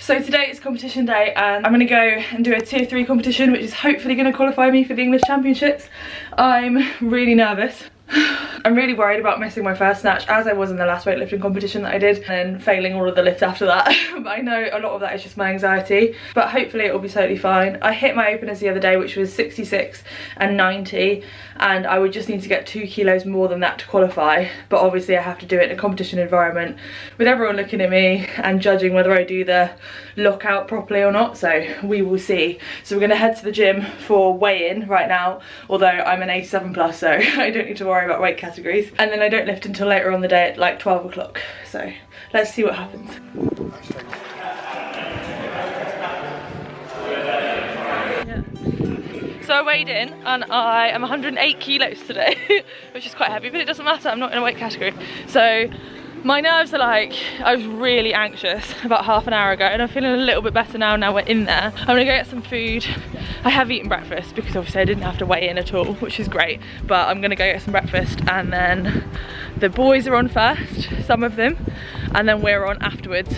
So today is competition day and I'm going to go and do a tier 3 competition, which is hopefully going to qualify me for the English Championships. I'm really nervous. I'm really worried about missing my first snatch, as I was in the last weightlifting competition that I did, and failing all of the lifts after that. But I know a lot of that is just my anxiety, but hopefully it will be totally fine. I hit my openers the other day, which was 66 and 90, and I would just need to get 2 kilos more than that to qualify. But obviously I have to do it in a competition environment with everyone looking at me and judging whether I do the lockout properly or not, so we will see. So we're going to head to the gym for weigh-in right now, although I'm an 87 plus, so I don't need to worry about weight categories, and then I don't lift until later on the day at like 12 o'clock, so let's see what happens. So I weighed in and I am 108 kilos today, which is quite heavy, but it doesn't matter, I'm not in a weight category. So my nerves are like, I was really anxious about half an hour ago, and I'm feeling a little bit better now we're in there. I'm gonna go get some food. I have eaten breakfast because obviously I didn't have to weigh in at all, which is great, but I'm gonna go get some breakfast, and then the boys are on first, some of them, and then we're on afterwards.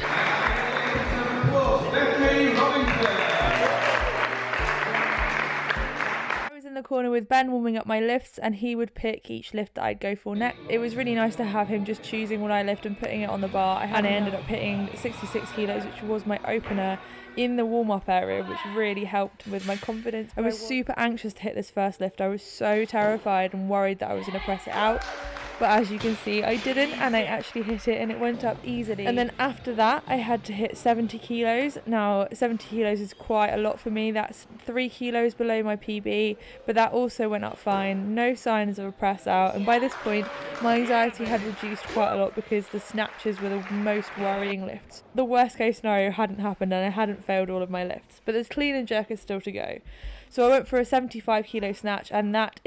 The corner with Ben warming up my lifts, and he would pick each lift that I'd go for next. It was really nice to have him just choosing what I lift and putting it on the bar, and I ended up hitting 66 kilos, which was my opener in the warm-up area, which really helped with my confidence. I was super anxious to hit this first lift. I was so terrified and worried that I was going to press it out. But as you can see, I didn't, and I actually hit it and it went up easily. And then after that, I had to hit 70 kilos. Now, 70 kilos is quite a lot for me. That's 3 kilos below my PB, but that also went up fine. No signs of a press out. And by this point, my anxiety had reduced quite a lot because the snatches were the most worrying lifts. The worst case scenario hadn't happened and I hadn't failed all of my lifts, but there's clean and jerk is still to go. So I went for a 75 kilo snatch, and that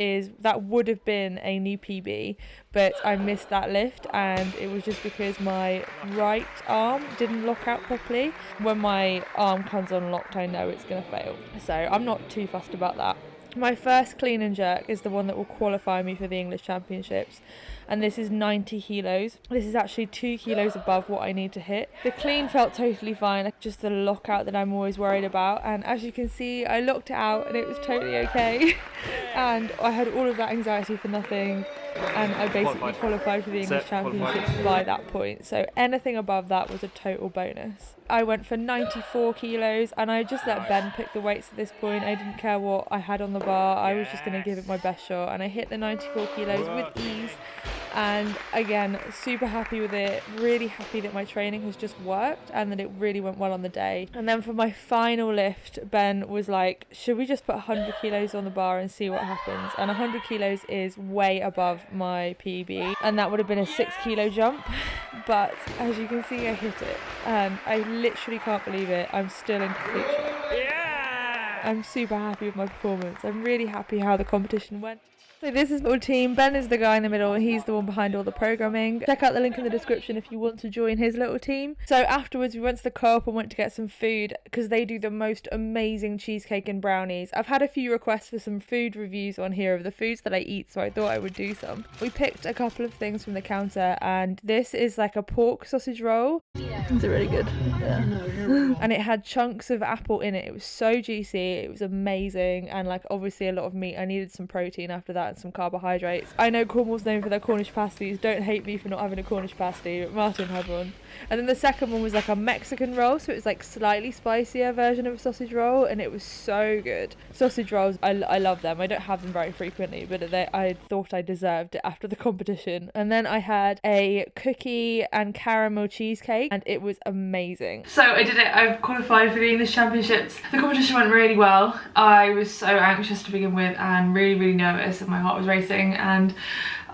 would have been a new PB, but I missed that lift, and it was just because my right arm didn't lock out properly. When my arm comes unlocked, I know it's going to fail. So I'm not too fussed about that. My first clean and jerk is the one that will qualify me for the English Championships, and this is 90 kilos. This is actually 2 kilos above what I need to hit. The clean felt totally fine, just the lockout that I'm always worried about, and as you can see, I locked it out and it was totally okay. And I had all of that anxiety for nothing, and I basically qualified for the English Championships by that point. So anything above that was a total bonus. I went for 94 kilos, and I just let Ben pick the weights at this point. I didn't care what I had on the bar. I was just going to give it my best shot, and I hit the 94 kilos with ease. And again, super happy with it, really happy that my training has just worked and that it really went well on the day. And then for my final lift, Ben was like, should we just put 100 kilos on the bar and see what happens? And 100 kilos is way above my PB, and that would have been a 6 kilo jump, but as you can see, I hit it, and I literally can't believe it. I'm still in complete shock. I'm super happy with my performance. I'm really happy how the competition went. So this is my team. Ben is the guy in the middle, and he's the one behind all the programming. Check out the link in the description if you want to join his little team. So afterwards we went to the co-op and went to get some food, because they do the most amazing cheesecake and brownies. I've had a few requests for some food reviews on here of the foods that I eat, so I thought I would do some. We picked a couple of things from the counter, and this is like a pork sausage roll. It's really good. Yeah. And it had chunks of apple in it. It was so juicy. It was amazing, and like obviously a lot of meat. I needed some protein after that and some carbohydrates. I know Cornwall's known for their Cornish pasties. Don't hate me for not having a Cornish pasty, but Martin had one. And then the second one was like a Mexican roll, so it was like slightly spicier version of a sausage roll, and it was so good. Sausage rolls, I love them. I don't have them very frequently, but I thought I deserved it after the competition. And then I had a cookie and caramel cheesecake, and it was amazing. So I did it. I've qualified for the English Championships. The competition went really well. I was so anxious to begin with and really nervous, and my heart was racing, and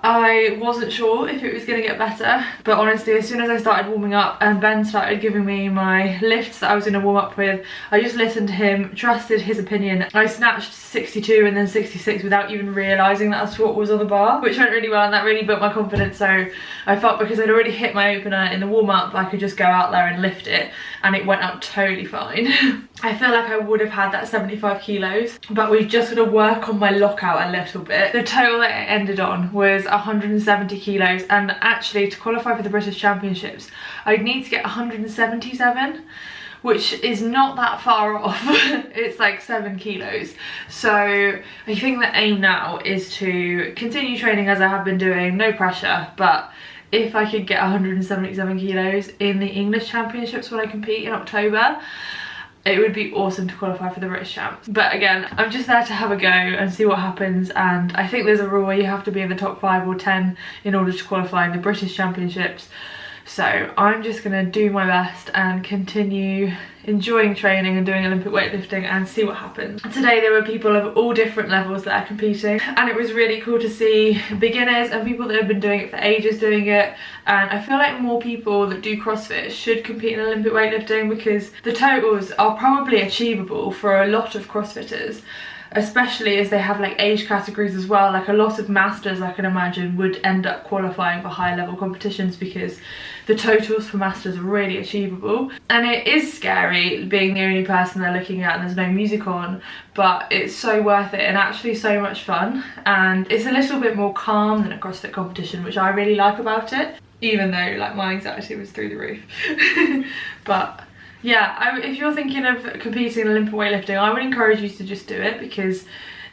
I wasn't sure if it was going to get better, but honestly as soon as I started warming up and Ben started giving me my lifts that I was going to warm up with, I just listened to him, trusted his opinion. I snatched 62 and then 66 without even realising that's what was on the bar, which went really well, and that really built my confidence. So I felt because I'd already hit my opener in the warm up, I could just go out there and lift it, and it went up totally fine. I feel like I would have had that 75 kilos, but we've just got to work on my lockout a little bit. The total that it ended on was 170 kilos, and actually to qualify for the British Championships I'd need to get 177, which is not that far off. It's like 7 kilos. So I think the aim now is to continue training as I have been doing, no pressure, but if I could get 177 kilos in the English Championships when I compete in October, it would be awesome to qualify for the British Champs. But again, I'm just there to have a go and see what happens, and I think there's a rule where you have to be in the top 5 or 10 in order to qualify in the British Championships. So I'm just gonna do my best and continue enjoying training and doing Olympic weightlifting and see what happens. Today there were people of all different levels that are competing, and it was really cool to see beginners and people that have been doing it for ages doing it. And I feel like more people that do CrossFit should compete in Olympic weightlifting, because the totals are probably achievable for a lot of CrossFitters, especially as they have like age categories as well. Like a lot of masters, I can imagine, would end up qualifying for high level competitions because the totals for masters are really achievable. And it is scary being the only person they're looking at and there's no music on, but it's so worth it and actually so much fun. And it's a little bit more calm than a CrossFit competition, which I really like about it, even though like my anxiety was through the roof. But yeah, if you're thinking of competing in Olympic weightlifting, I would encourage you to just do it, because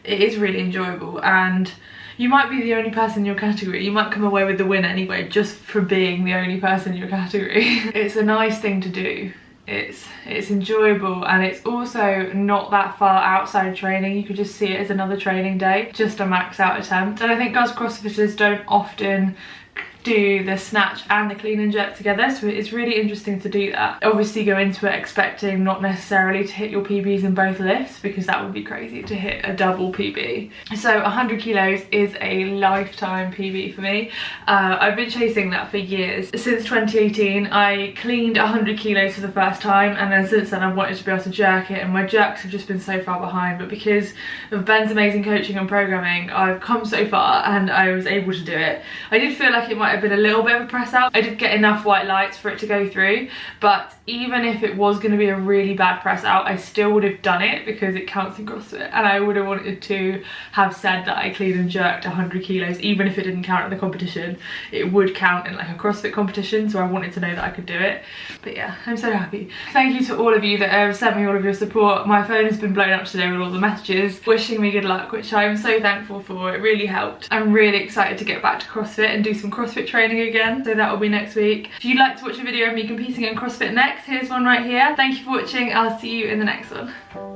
it is really enjoyable and you might be the only person in your category. You might come away with the win anyway, just for being the only person in your category. It's a nice thing to do. It's enjoyable, and it's also not that far outside training. You could just see it as another training day, just a max out attempt. And I think us CrossFitters don't often do the snatch and the clean and jerk together, so it's really interesting to do that. Obviously go into it expecting not necessarily to hit your PBs in both lifts, because that would be crazy to hit a double PB. So 100 kilos is a lifetime PB for me. I've been chasing that for years. Since 2018 I cleaned 100 kilos for the first time, and then since then I've wanted to be able to jerk it, and my jerks have just been so far behind. But because of Ben's amazing coaching and programming, I've come so far and I was able to do it. I did feel like it might have been a little bit of a press out. I did get enough white lights for it to go through, but even if it was going to be a really bad press out, I still would have done it because it counts in CrossFit, and I would have wanted to have said that I clean and jerked 100 kilos, even if it didn't count in the competition. It would count in like a CrossFit competition, so I wanted to know that I could do it. But yeah, I'm so happy. Thank you to all of you that have sent me all of your support. My phone has been blown up today with all the messages wishing me good luck, which I'm so thankful for. It really helped. I'm really excited to get back to CrossFit and do some CrossFit training again, so that will be next week. If you'd like to watch a video of me competing in CrossFit next, here's one right here. Thank you for watching. I'll see you in the next one.